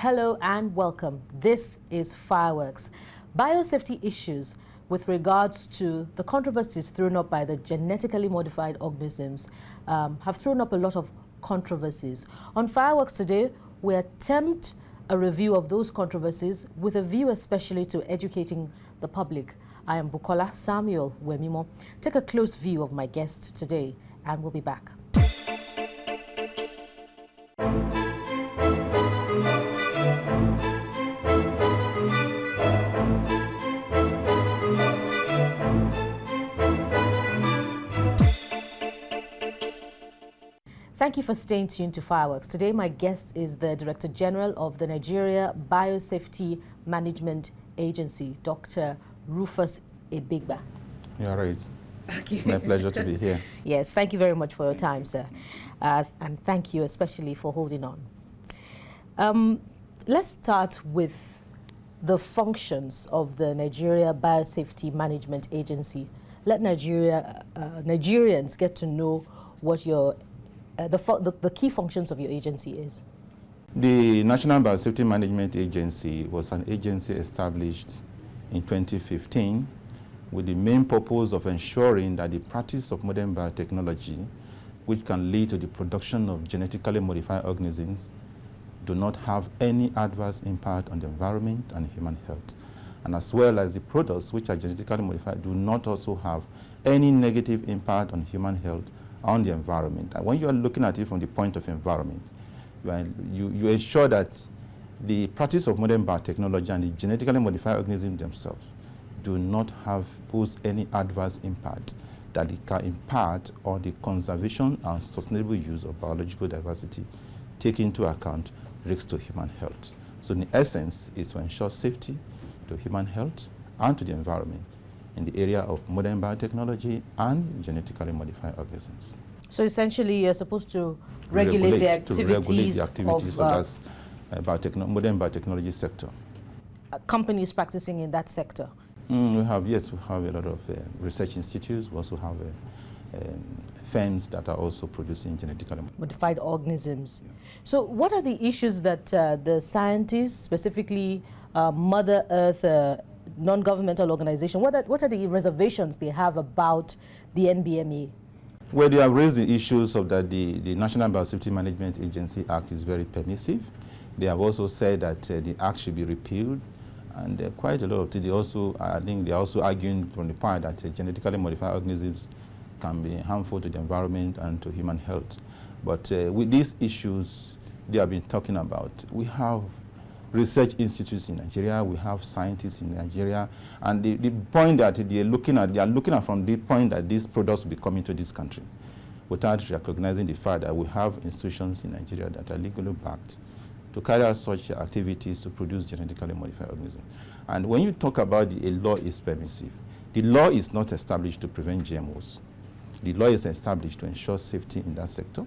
Hello and welcome. This is Fireworks. Biosafety issues with regards to the controversies thrown up by the genetically modified organisms have thrown up a lot of controversies. On Fireworks today, we attempt a review of those controversies with a view especially to educating the public. I am Bukola Samuel Wemimo. Take a close view of my guest today and we'll be back. Thank you for staying tuned to Fireworks. Today, my guest is the Director General of the Nigeria Biosafety Management Agency, Dr. Rufus Ebegba. You're right. It's my pleasure to be here. Yes, thank you very much for your time, sir. And thank you especially for holding on. Let's start with the functions of the Nigeria Biosafety Management Agency. Let Nigerians get to know what your the key functions of your agency is. The National Biosafety Management Agency was an agency established in 2015 with the main purpose of ensuring that the practice of modern biotechnology, which can lead to the production of genetically modified organisms, do not have any adverse impact on the environment and human health, and as well as the products which are genetically modified do not also have any negative impact on human health on the environment. And when you are looking at it from the point of environment, you ensure that the practice of modern biotechnology and the genetically modified organisms themselves do not pose any adverse impact that it can impart on the conservation and sustainable use of biological diversity, taking into account risks to human health. So in essence, is to ensure safety to human health and to the environment in the area of modern biotechnology and genetically modified organisms. So essentially, you're supposed to regulate the activities of modern biotechnology sector. Companies practicing in that sector. We have a lot of research institutes. We also have firms that are also producing genetically modified organisms. Yeah. So what are the issues that the scientists, specifically Mother Earth, non-governmental organization, what are the reservations they have about the NBMA? Well, they have raised the issues of that the National Biosafety Management Agency Act is very permissive. They have also said that the Act should be repealed, and quite a lot of things. I think they are also arguing from the point that genetically modified organisms can be harmful to the environment and to human health. But with these issues they have been talking about, we have research institutes in Nigeria, we have scientists in Nigeria, and the point that they are looking at from the point that these products will be coming to this country without recognizing the fact that we have institutions in Nigeria that are legally backed to carry out such activities to produce genetically modified organisms. And when you talk about a law is permissive, the law is not established to prevent GMOs. The law is established to ensure safety in that sector.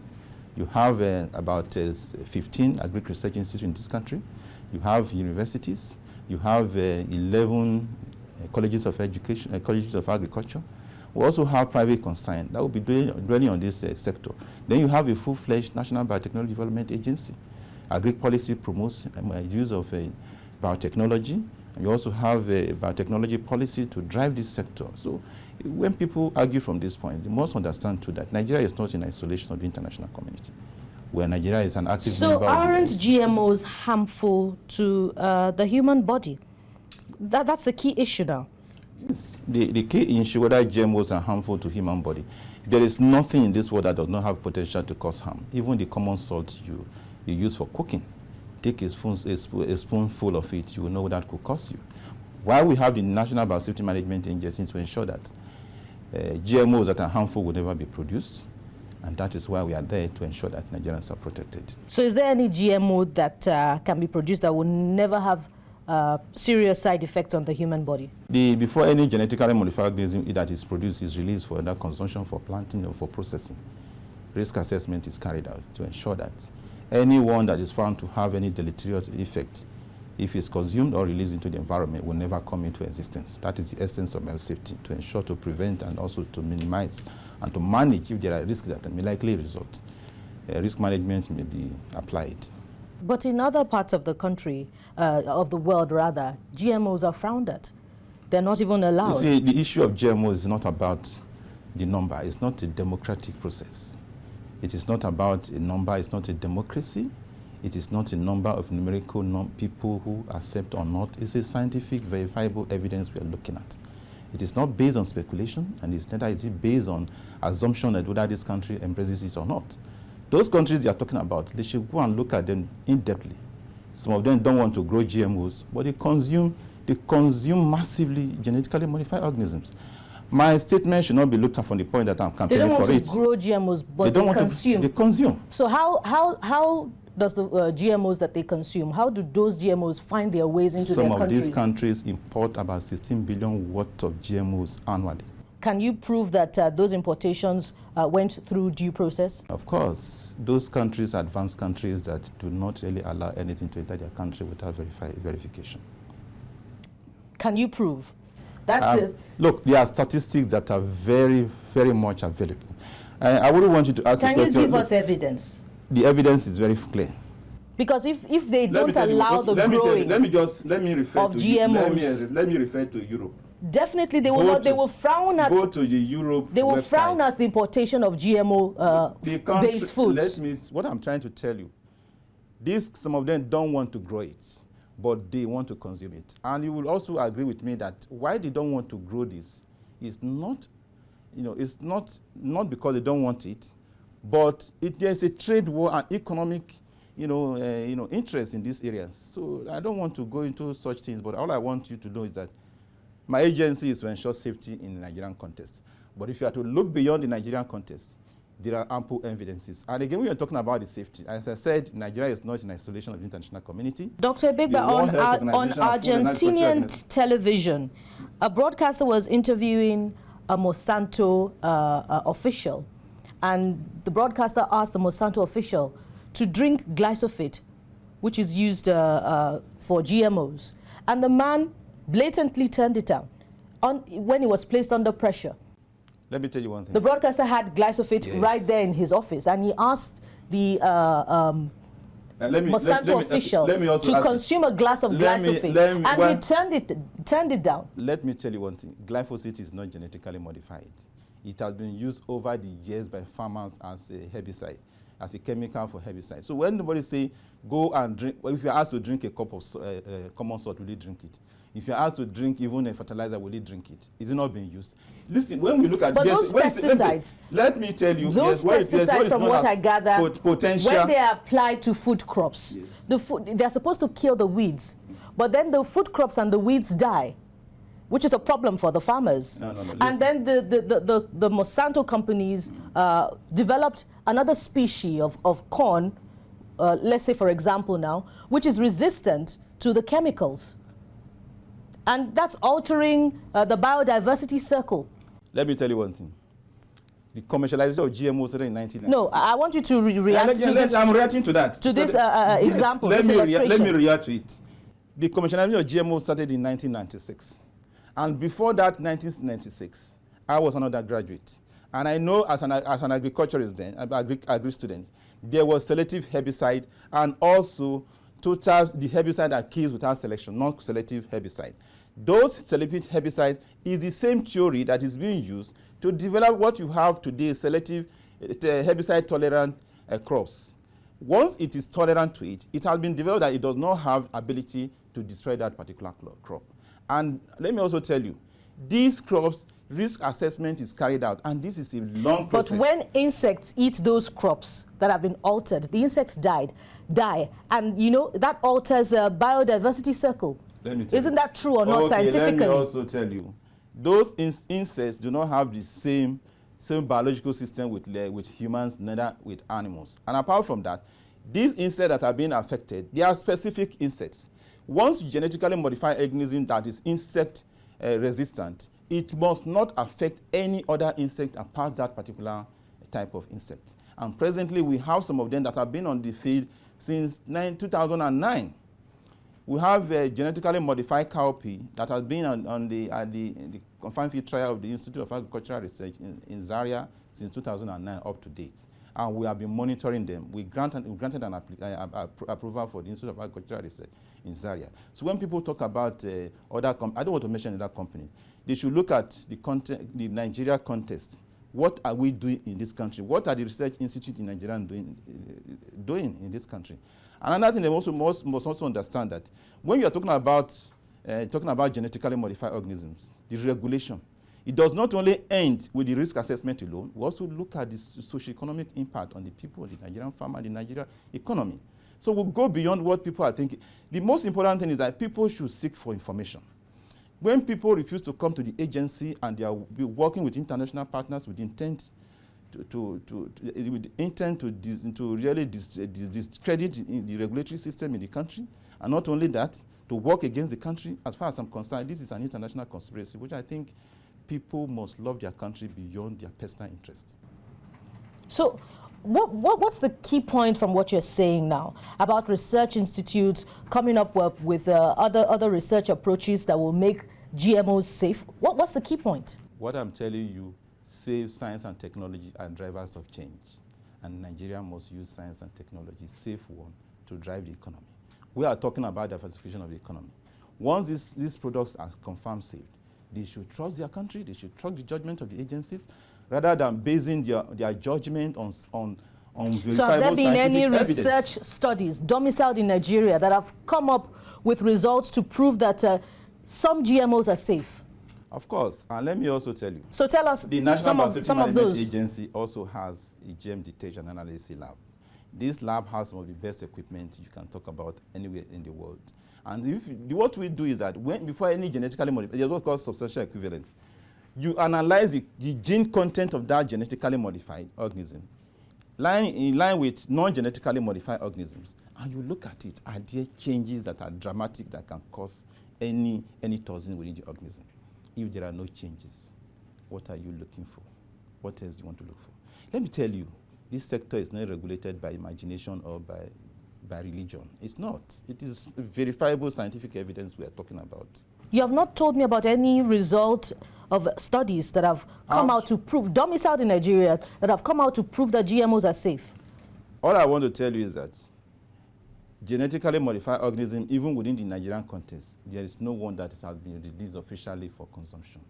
You have about 15 agri-research institutes in this country. You have universities. You have 11 colleges of education, colleges of agriculture. We also have private concern that will be dwelling on this sector. Then you have a full-fledged National Biotechnology Development Agency. Agri-policy promotes use of biotechnology. And you also have a biotechnology policy to drive this sector. So when people argue from this point, they must understand too that Nigeria is not in isolation of the international community, where Nigeria is an active member. So aren't GMOs harmful to the human body? That's the key issue now. Yes. The key issue, whether GMOs are harmful to human body, there is nothing in this world that does not have potential to cause harm. Even the common salt you use for cooking, take a spoonful of it, you will know that could cause you. Why we have the National Biosafety Management Agency to ensure that GMOs that are harmful will never be produced, and that is why we are there to ensure that Nigerians are protected. So is there any GMO that can be produced that will never have serious side effects on the human body? Before any genetically modified organism that is produced is released for that consumption, for planting or for processing, risk assessment is carried out to ensure that anyone that is found to have any deleterious effect, if it's consumed or released into the environment, will never come into existence. That is the essence of biosafety, to ensure to prevent and also to minimize and to manage if there are risks that may likely result. Risk management may be applied. But in other parts of the country, of the world rather, GMOs are frowned at. They're not even allowed. You see, the issue of GMOs is not about the number. It's not a democratic process. It is not about a number. It's not a democracy. It is not a number of numerical people who accept or not. It's a scientific, verifiable evidence we are looking at. It is not based on speculation, and it's neither is it based on assumption that whether this country embraces it or not. Those countries they are talking about, they should go and look at them in-depthly. Some of them don't want to grow GMOs, but they consume massively genetically modified organisms. My statement should not be looked at from the point that I'm campaigning for it. They don't want to grow GMOs, but they consume. They consume. So how does the GMOs that they consume, how do those GMOs find their ways into their countries? Some of these countries import about 16 billion worth of GMOs annually. Can you prove that those importations went through due process? Of course. Those countries, advanced countries that do not really allow anything to enter their country without verification. Can you prove? That's it. Look, there are statistics that are very, very much available. I wouldn't want you to ask a question. Can you give us evidence? The evidence is very clear. Because if they don't allow the growing of GMOs, let me refer to Europe. Definitely, they will not. They will frown at. Go to the Europe. They will website. frown at the importation of GMO-based foods. What I'm trying to tell you, some of them don't want to grow it, but they want to consume it. And you will also agree with me that why they don't want to grow this is not, it's not because they don't want it, but there's a trade war and economic, interest in these areas. So I don't want to go into such things, but all I want you to know is that my agency is to ensure safety in the Nigerian context. But if you are to look beyond the Nigerian context, there are ample evidences. And again, we are talking about the safety. As I said, Nigeria is not in isolation of the international community. Dr. Ebegba, on Argentinian television, a broadcaster was interviewing a Monsanto official, and the broadcaster asked the Monsanto official to drink glyphosate, which is used for GMOs. And the man blatantly turned it down when he was placed under pressure. Let me tell you one thing. The broadcaster had glyphosate right there in his office, and he asked the Monsanto official to consume a glass of glyphosate, and he turned it down. Let me tell you one thing. Glyphosate is not genetically modified. It has been used over the years by farmers as a herbicide, as a chemical for herbicide. So when nobody say, go and drink, well, if you're asked to drink a cup of common salt, will you drink it? If you're asked to drink even a fertilizer, will you drink it? Is it not being used? Listen, when we look at those pesticides, let me tell you, those pesticides, from what I gather, potential, when they are applied to food crops, they're supposed to kill the weeds, but then the food crops and the weeds die, which is a problem for the farmers. And then the Monsanto companies developed another species of corn, let's say for example now, which is resistant to the chemicals. And that's altering the biodiversity circle. Let me tell you one thing. The commercialization of GMOs started in 1990s. No, I want you to react to this. I'm reacting to that. To this example, let me react to it. The commercialization of GMOs started in 1996. And before that, 1996, I was an undergraduate. And I know as an agriculturist then, agri student, there was selective herbicide and also the herbicide that kills without selection, non-selective herbicide. Those selective herbicides is the same theory that is being used to develop what you have today, selective herbicide-tolerant crops. Once it is tolerant to it, it has been developed that it does not have ability to destroy that particular crop. And let me also tell you, these crops, risk assessment is carried out, and this is a long process. But when insects eat those crops that have been altered, the insects die, and that alters a biodiversity circle. Isn't that true or not scientifically? Let me also tell you, those insects do not have the same biological system with humans, neither with animals. And apart from that, these insects that are being affected, they are specific insects. Once you genetically modify an organism that is insect resistant, it must not affect any other insect apart that particular type of insect. And presently, we have some of them that have been on the field since 2009. We have a genetically modified cowpea that has been on the confined field trial of the Institute of Agricultural Research in Zaria since 2009 up to date. and we have been monitoring them. We granted an approval for the Institute of Agricultural Research in Zaria. So when people talk about other I don't want to mention that company. They should look at the Nigeria context. What are we doing in this country? What are the research institutes in Nigeria doing in this country? And another thing they also must also understand that when you are talking about genetically modified organisms, the regulation, it does not only end with the risk assessment alone. We also look at the socio-economic impact on the people, the Nigerian farmer, the Nigerian economy. So we'll go beyond what people are thinking. The most important thing is that people should seek for information. When people refuse to come to the agency and they are working with international partners with intent to really discredit the regulatory system in the country, and not only that, to work against the country, as far as I'm concerned, this is an international conspiracy, which I think people must love their country beyond their personal interests. So what's the key point from what you're saying now about research institutes coming up with other research approaches that will make GMOs safe? What's the key point? What I'm telling you, safe science and technology are drivers of change. And Nigeria must use science and technology, safe one, to drive the economy. We are talking about diversification of the economy. Once these products are confirmed safe, they should trust their country, they should trust the judgment of the agencies, rather than basing their judgment on verifiable So have there been any evidence. research studies domiciled in Nigeria that have come up with results to prove that some GMOs are safe? Of course, and let me also tell you. So tell us the National some of those. Agency also has a gem detection and analysis lab. This lab has some of the best equipment you can talk about anywhere in the world. And what we do is that before any genetically modified, there's what's called substantial equivalence. You analyze the gene content of that genetically modified organism in line with non-genetically modified organisms, and you look at it. Are there changes that are dramatic that can cause any toxin within the organism? If there are no changes, what are you looking for? What else do you want to look for? Let me tell you, this sector is not regulated by imagination or by religion. It's not. It is verifiable scientific evidence we are talking about. You have not told me about any result of studies that have come out to prove, domiciled in Nigeria, that have come out to prove that GMOs are safe. All I want to tell you is that genetically modified organism, even within the Nigerian context, there is no one that has been released officially for consumption.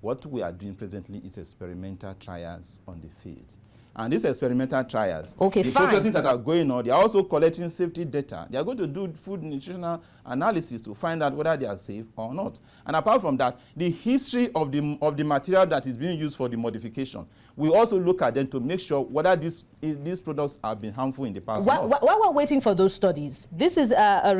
What we are doing presently is experimental trials on the field. And these experimental trials, the processes that are going on, they are also collecting safety data. They are going to do food nutritional analysis to find out whether they are safe or not. And apart from that, the history of the material that is being used for the modification, we also look at them to make sure whether these products have been harmful in the past or not. While we're waiting for those studies, this is a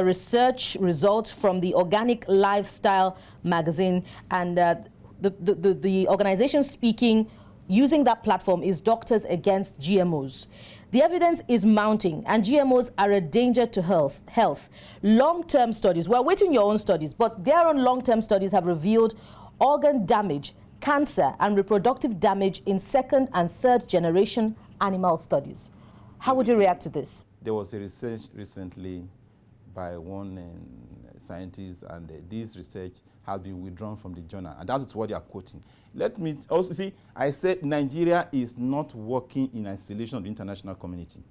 research result from the Organic Lifestyle magazine, and the organization speaking using that platform is Doctors Against GMOs. The evidence is mounting, and GMOs are a danger to health. Long-term studies, we're waiting your own studies, but their own long-term studies have revealed organ damage, cancer, and reproductive damage in second and third generation animal studies. How would you react to this? There was a research recently by one scientist, and this research has been withdrawn from the journal, and that is what they are quoting. Let me also see, I said Nigeria is not working in isolation of the international community.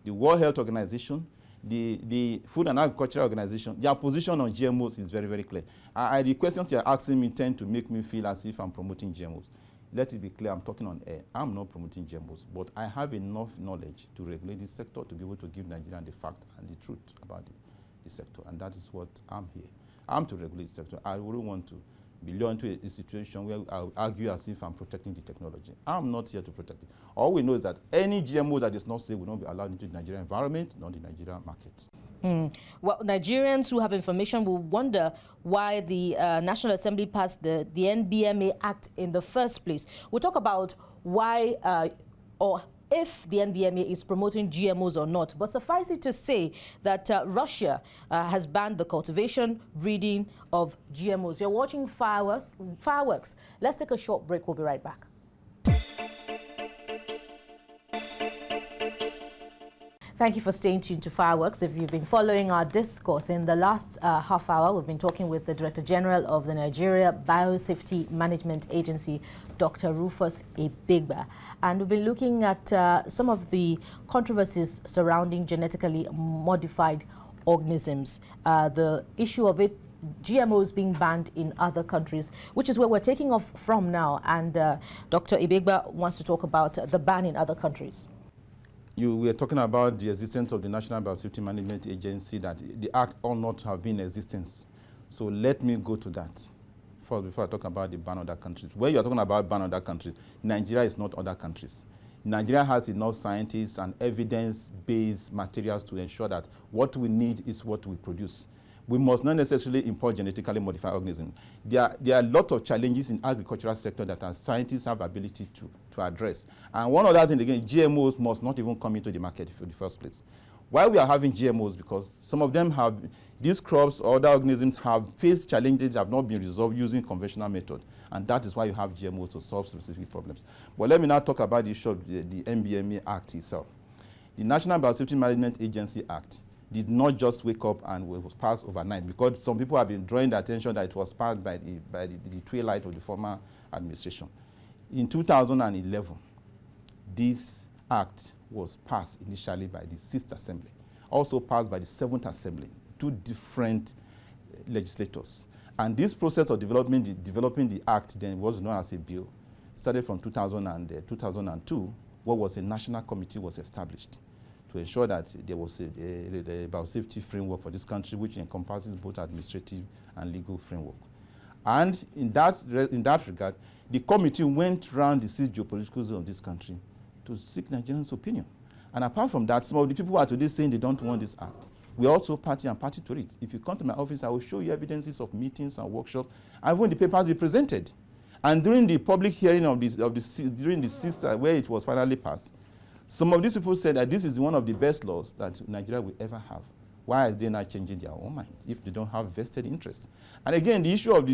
The World Health Organization, the Food and Agriculture Organization, their position on GMOs is very, very clear. The questions you're asking me tend to make me feel as if I'm promoting GMOs. Let it be clear, I'm talking on air. I'm not promoting GMOs, but I have enough knowledge to regulate this sector to be able to give Nigerians the fact and the truth about the sector, and that is what I'm here. I'm to regulate the sector. I wouldn't want to be lured into a situation where I would argue as if I'm protecting the technology. I'm not here to protect it. All we know is that any GMO that is not safe will not be allowed into the Nigerian environment, not the Nigerian market. Well, Nigerians who have information will wonder why the National Assembly passed the NBMA Act in the first place. We'll talk about why or if the NBMA is promoting GMOs or not. But suffice it to say that Russia has banned the cultivation, breeding of GMOs. You're watching Fireworks. Let's take a short break. We'll be right back. Thank you for staying tuned to Fireworks. If you've been following our discourse in the last half hour, we've been talking with the Director General of the Nigeria Biosafety Management Agency, Dr. Rufus Ebegba. And we've been looking at some of the controversies surrounding genetically modified organisms. The issue of it, GMOs being banned in other countries, which is where we're taking off from now. And Dr. Ebegba wants to talk about the ban in other countries. We are talking about the existence of the National Biosafety Management Agency, that the act ought not have been in existence. So let me go to that first before I talk about the ban other countries. When you're talking about ban other countries, Nigeria is not other countries. Nigeria has enough scientists and evidence-based materials to ensure that what we need is what we produce. We must not necessarily import genetically modified organisms. There are a lot of challenges in agricultural sector that our scientists have ability to address. And one other thing, again, GMOs must not even come into the market in the first place. Why we are having GMOs? Because some of them have, these crops or other organisms have faced challenges that have not been resolved using conventional method. And that is why you have GMOs to solve specific problems. But let me now talk about the issue of the NBMA Act itself. The National Biosafety Management Agency Act did not just wake up and was passed overnight, because some people have been drawing the attention that it was passed by the twilight of the former administration. In 2011, this act was passed initially by the 6th Assembly, also passed by the 7th Assembly, two different legislators. And this process of developing the act then was known as a bill. Started from 2002, what was a national committee was established to ensure that there was a biosafety framework for this country, which encompasses both administrative and legal framework. And in that regard, the committee went around the 6 geopolitical zones of this country to seek Nigerians' opinion. And apart from that, some of the people who are today saying they don't want this act, we also party to it. If you come to my office, I will show you evidences of meetings and workshops, and even the papers they presented. And during the public hearing during the 6th, where it was finally passed, some of these people said that this is one of the best laws that Nigeria will ever have. Why are they not changing their own minds if they don't have vested interest? And again, the issue of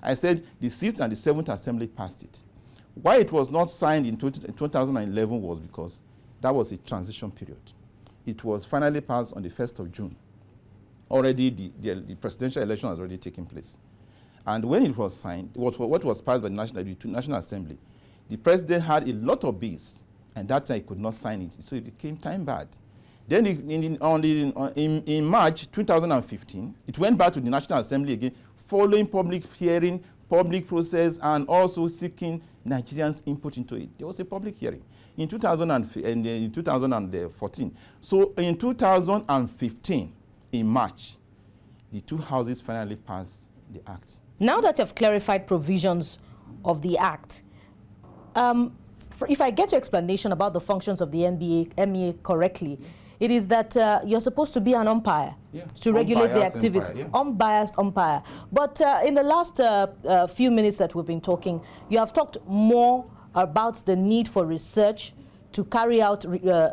I said the 6th and the 7th Assembly passed it. Why it was not signed in 2011 was because that was a transition period. It was finally passed on the 1st of June. Already the presidential election has already taken place. And when it was signed, what was passed by the National Assembly, the president had a lot of bills, and that time he could not sign it, so it became time-barred. Then in March 2015, it went back to the National Assembly again, following public hearing, public process, and also seeking Nigerians' input into it. There was a public hearing in 2014. So in 2015, in March, the two houses finally passed the act. Now that you've clarified provisions of the act, if I get your explanation about the functions of the NBMA correctly, it is that you're supposed to be an umpire to regulate the activity, unbiased umpire. But in the last few minutes that we've been talking, you have talked more about the need for research to carry out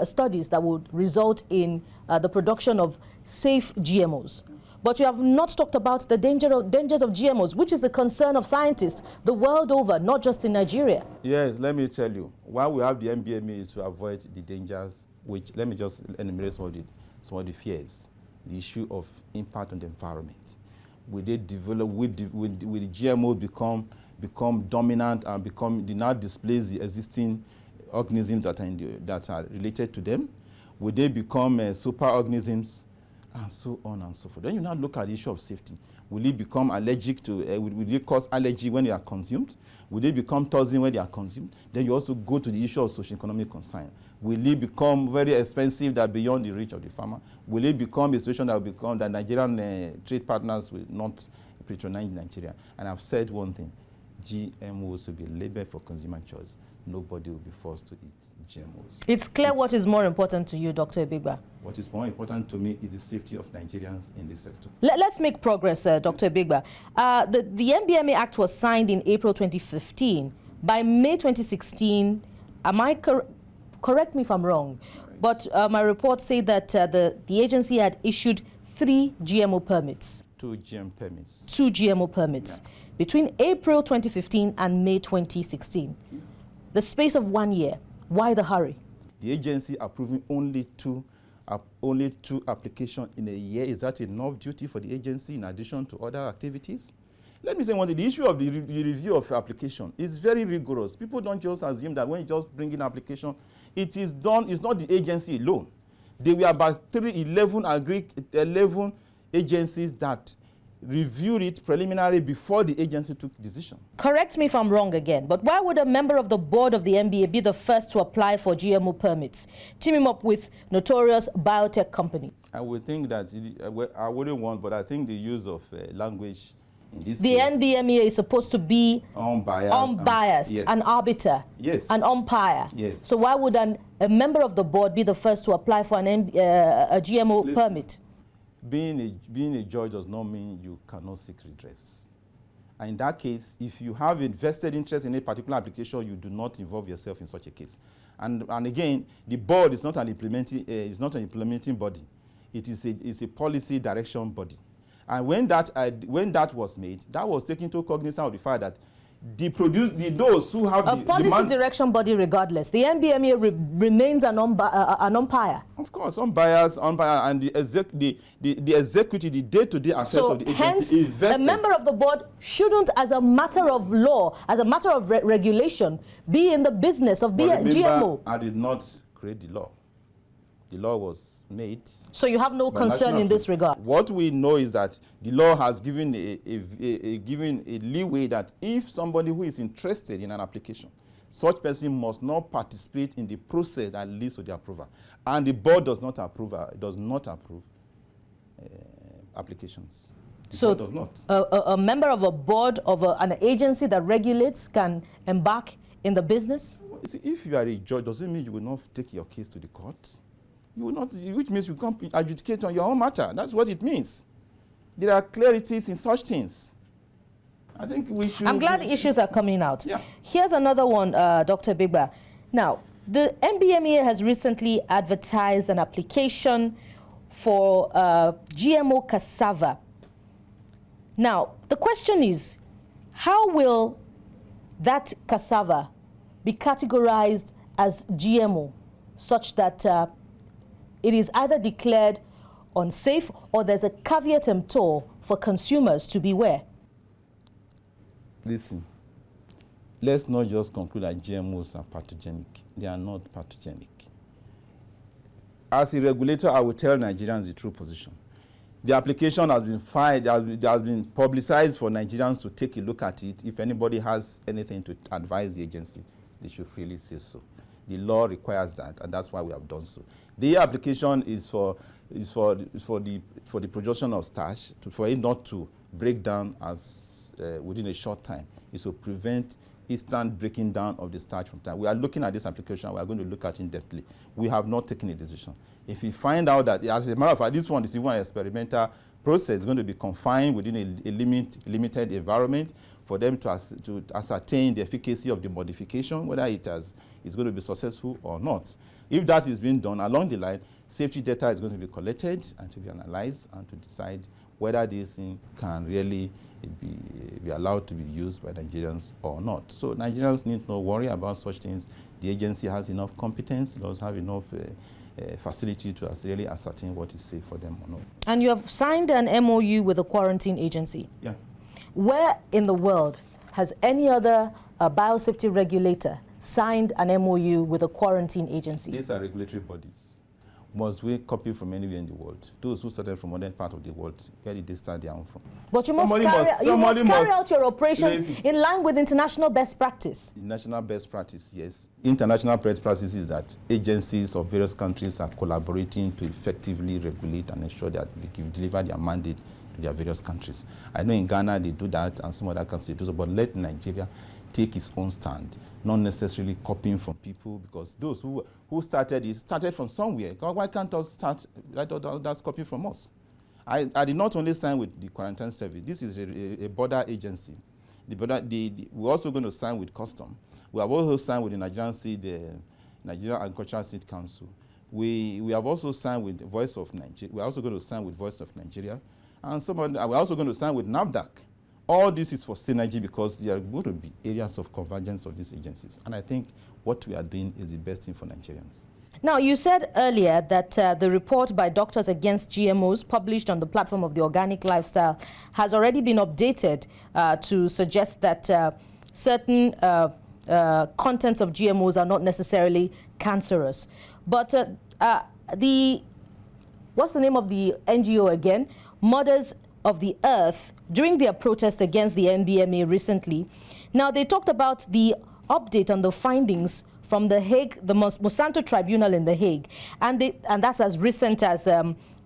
studies that would result in the production of safe GMOs. But you have not talked about the dangers of GMOs, which is the concern of scientists the world over, not just in Nigeria. Yes, let me tell you. Why we have the NBMA is to avoid the dangers, which, let me just enumerate some of the fears. The issue of impact on the environment. Will they develop, will the GMOs become dominant and do not displace the existing organisms that are related to them? Will they become superorganisms? And so on and so forth. Then you now look at the issue of safety. Will it become allergic to, will it cause allergy when they are consumed? Will they become toxin when they are consumed? Then you also go to the issue of socio-economic concern. Will it become very expensive that beyond the reach of the farmer? Will it become a situation that will become that Nigerian trade partners will not patronize Nigeria? And I've said one thing, GMOs will be labeled for consumer choice. Nobody will be forced to eat GMOs. It's clear what is more important to you, Dr. Ebegba. What is more important to me is the safety of Nigerians in this sector. Let's make progress, Dr. Ebegba. The NBMA Act was signed in April 2015. By May 2016, am I correct me if I'm wrong, but my reports say that the agency had issued 3 GMO permits. 2 GM permits. 2 GMO permits between April 2015 and May 2016. The space of 1 year. Why the hurry? The agency approving only 2 only 2 applications in a year. Is that enough duty for the agency in addition to other activities? Let me say one thing, the issue of the review of application is very rigorous. People don't just assume that when you just bring in application, it is done, it's not the agency alone. There were about 11 agencies that reviewed it preliminary before the agency took decision. Correct me if I'm wrong again, but why would a member of the board of the NBMA be the first to apply for GMO permits, teaming up with notorious biotech companies? I would think that, I wouldn't want, but I think the use of language in this the case, NBMA is supposed to be unbiased, yes. An arbiter, yes. An umpire. Yes. So why would a member of the board be the first to apply for a GMO permit? Being a judge does not mean you cannot seek redress. And in that case, if you have a vested interest in a particular application, you do not involve yourself in such a case. And again, the board is not an implementing body. It's a policy direction body. And when that was made, that was taken into cognizance of the fact that those who have a policy direction body regardless. The NBMA remains an umpire. Of course, unbiased, and the executive, the day-to-day affairs of the agency is vested. A member of the board shouldn't, as a matter of law, as a matter of regulation, be in the business of GMO. I did not create the law. The law was made. So you have no concern in this regard? What we know is that the law has given given a leeway that if somebody who is interested in an application, such person must not participate in the process that leads to the approval. And the board does not approve applications. So does not. A member of a board of an agency that regulates can embark in the business? See, if you are a judge, doesn't mean you will not take your case to the court. You will not, which means you can't adjudicate on your own matter. That's what it means. There are clarities in such things. I think we should... I'm glad the issues are coming out. Yeah. Here's another one, Dr. Ebegba. Now, the NBMA has recently advertised an application for GMO cassava. Now, the question is, how will that cassava be categorized as GMO such that it is either declared unsafe or there's a caveat emptor for consumers to beware? Listen, let's not just conclude that GMOs are pathogenic. They are not pathogenic. As a regulator, I will tell Nigerians the true position. The application has been filed, it has been publicized for Nigerians to take a look at it. If anybody has anything to advise the agency, they should freely say so. The law requires that, and that's why we have done so. The application is for the production of starch, for it not to break down as within a short time. It's to prevent instant breaking down of the starch from time. We are looking at this application. We are going to look at it in-depthly. We have not taken a decision. If we find out that, as a matter of fact, this one is even an experimental process, it's going to be confined within a limited environment for them to ascertain the efficacy of the modification, whether it's going to be successful or not. If that is being done along the line, safety data is going to be collected and to be analyzed and to decide whether this thing can really be allowed to be used by Nigerians or not. So Nigerians need no worry about such things. The agency has enough competence, does have enough facility to really ascertain what is safe for them or not. And you have signed an MOU with a quarantine agency. Yeah. Where in the world has any other biosafety regulator signed an MOU with a quarantine agency? These are regulatory bodies. Must we copy from anywhere in the world? Those who started from other part of the world, where did they start their own from? But you must carry out your operations in line with international best practice. National best practice, yes. International best practice is that agencies of various countries are collaborating to effectively regulate and ensure that they deliver their mandate to their various countries. I know in Ghana they do that and some other countries do so, but let Nigeria take its own stand, not necessarily copying from people, because those who started it started from somewhere. Why can't us start, let others copy from us? I did not only sign with the quarantine service. This is a border agency. We're also going to sign with custom. We have also signed with the Nigerian Agricultural Seed Council. We have also signed with Voice of Nigeria. We're also going to sign with Voice of Nigeria. And we're also going to sign with NAFDAC. All this is for synergy because there are going to be areas of convergence of these agencies. And I think what we are doing is the best thing for Nigerians. Now, you said earlier that the report by Doctors Against GMOs published on the platform of the Organic Lifestyle has already been updated to suggest that certain contents of GMOs are not necessarily cancerous. But what's the name of the NGO again? Mothers of the Earth, during their protest against the NBMA recently. Now, they talked about the update on the findings from the Hague, the Monsanto Tribunal in The Hague, and that's as recent as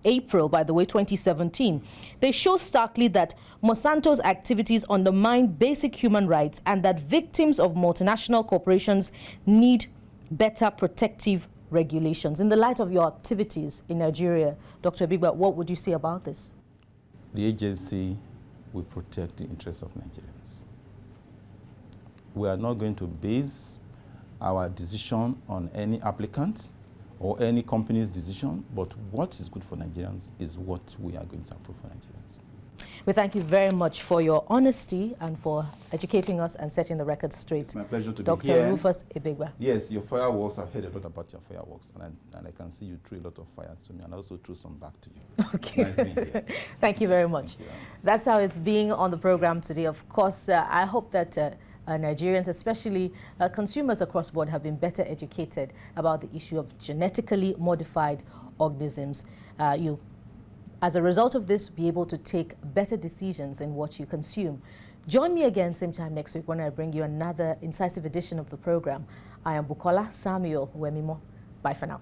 April, by the way, 2017. They show starkly that Monsanto's activities undermine basic human rights and that victims of multinational corporations need better protective regulations. In the light of your activities in Nigeria, Dr. Ebegba, what would you say about this? The agency will protect the interests of Nigerians. We are not going to base our decision on any applicant or any company's decision, but what is good for Nigerians is what we are going to approve for Nigerians. We thank you very much for your honesty and for educating us and setting the record straight. It's my pleasure to Dr. be here. Dr. Rufus Ebegba. Yes, your fireworks, I've heard a lot about your fireworks, and I can see you threw a lot of fire to me, and I also threw some back to you. Okay. Nice being here. Thank you very much. You. That's how it's being on the program today. Of course, I hope that Nigerians, especially consumers across the board, have been better educated about the issue of genetically modified organisms. As a result of this, be able to take better decisions in what you consume. Join me again same time next week when I bring you another incisive edition of the program. I am Bukola Samuel Wemimo. Bye for now.